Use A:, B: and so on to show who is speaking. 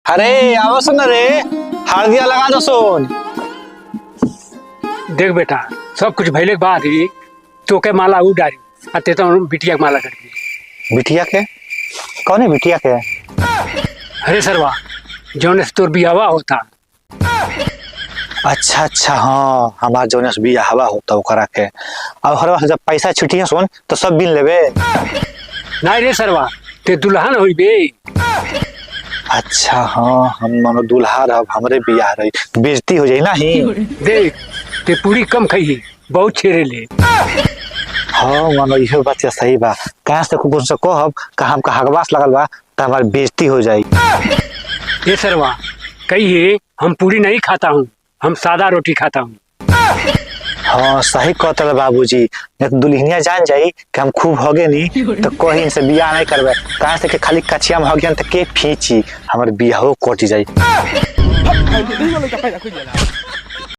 A: अरे आओ सुन रे, हल्दिया लगा दो सोन।
B: देख बेटा, सब कुछ भैले के बाद ही तो के माला उ डारी आते तो बिटिया के माला डारी।
A: बिटिया के? कौन है बिटिया के?
B: अरे सरवा, जौन से तोर बियावा होता।
A: अच्छा अच्छा, हाँ हमार जौन से बिया हवा होता ओकरा के। अब हर बार जब पैसा छिटिया सोन तो सब बिन लेबे।
B: नहीं रे सरवा, ते दुल्हन होई बे।
A: अच्छा हाँ, हम मानो दूल्हा रह, हमरे बियाह रही, बेइज्जती हो जाई ना ही।
B: देख, ते पूरी कम खाई, बहुत छेड़े ले।
A: हाँ मानो इहो बात सही बा। कहाँ से कुछ से कहब का हमका हगवास लगल बा त हमार बेइज्जती हो जाई।
B: ये सरवा, कहिए हम पूरी नहीं खाता हूँ, हम सादा रोटी खाता हूँ।
A: हाँ सही कहते बाबूजी, नहीं तो दुल्हनिया जान जाई कि हम खूब हो गए नी तो कोई इनसे बियाह नहीं करबे। कहाँ से कि खाली कचिया में हो गया तो के फींची, हमारे बियाहो कट जाई।